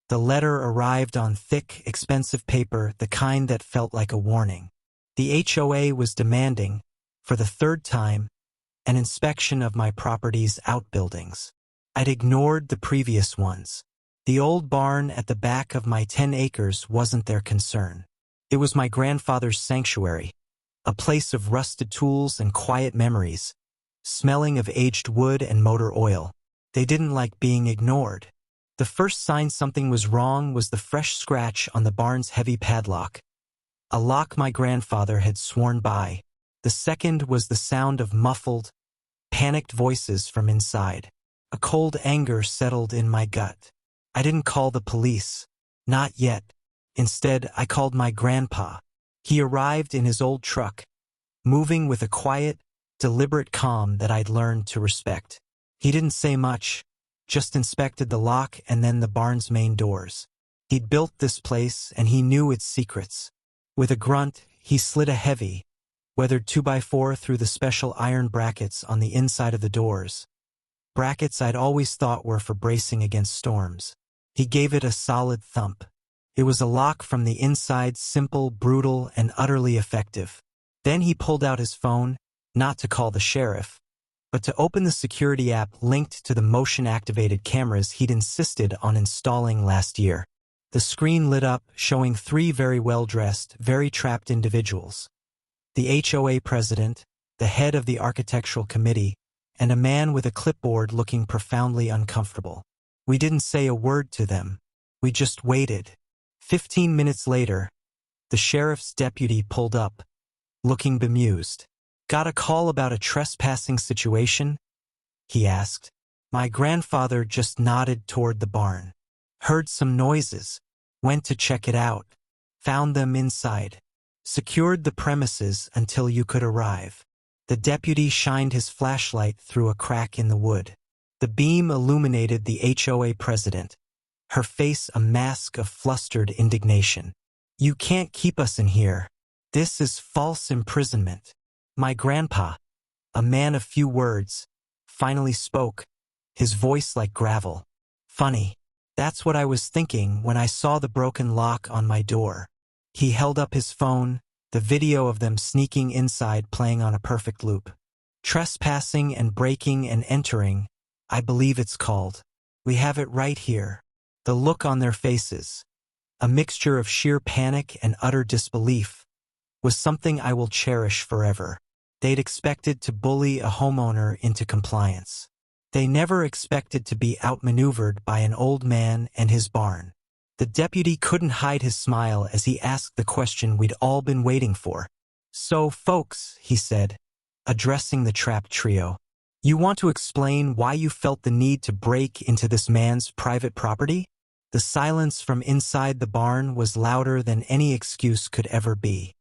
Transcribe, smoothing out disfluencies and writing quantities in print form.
The letter arrived on thick, expensive paper, the kind that felt like a warning. The HOA was demanding, for the third time, an inspection of my property's outbuildings. I'd ignored the previous ones. The old barn at the back of my 10 acres wasn't their concern. It was my grandfather's sanctuary, a place of rusted tools and quiet memories, smelling of aged wood and motor oil. They didn't like being ignored. The first sign something was wrong was the fresh scratch on the barn's heavy padlock, a lock my grandfather had sworn by. The second was the sound of muffled, panicked voices from inside. A cold anger settled in my gut. I didn't call the police. Not yet. Instead, I called my grandpa. He arrived in his old truck, moving with a quiet, deliberate calm that I'd learned to respect. He didn't say much, just inspected the lock and then the barn's main doors. He'd built this place and he knew its secrets. With a grunt, he slid a heavy, weathered 2x4 through the special iron brackets on the inside of the doors. Brackets I'd always thought were for bracing against storms. He gave it a solid thump. It was a lock from the inside, simple, brutal, and utterly effective. Then he pulled out his phone, not to call the sheriff, but to open the security app linked to the motion-activated cameras he'd insisted on installing last year. The screen lit up, showing 3 very well-dressed, very trapped individuals. The HOA president, the head of the architectural committee, and a man with a clipboard looking profoundly uncomfortable. We didn't say a word to them. We just waited. 15 minutes later, the sheriff's deputy pulled up, looking bemused. "Got a call about a trespassing situation?" he asked. My grandfather just nodded toward the barn. "Heard some noises. Went to check it out. Found them inside. Secured the premises until you could arrive." The deputy shined his flashlight through a crack in the wood. The beam illuminated the HOA president, her face a mask of flustered indignation. "You can't keep us in here. This is false imprisonment." My grandpa, a man of few words, finally spoke, his voice like gravel. "Funny. That's what I was thinking when I saw the broken lock on my door." He held up his phone, the video of them sneaking inside playing on a perfect loop. "Trespassing and breaking and entering, I believe it's called. We have it right here." The look on their faces, a mixture of sheer panic and utter disbelief, was something I will cherish forever. They'd expected to bully a homeowner into compliance. They never expected to be outmaneuvered by an old man and his barn. The deputy couldn't hide his smile as he asked the question we'd all been waiting for. "So, folks," he said, addressing the trapped trio, "you want to explain why you felt the need to break into this man's private property?" The silence from inside the barn was louder than any excuse could ever be.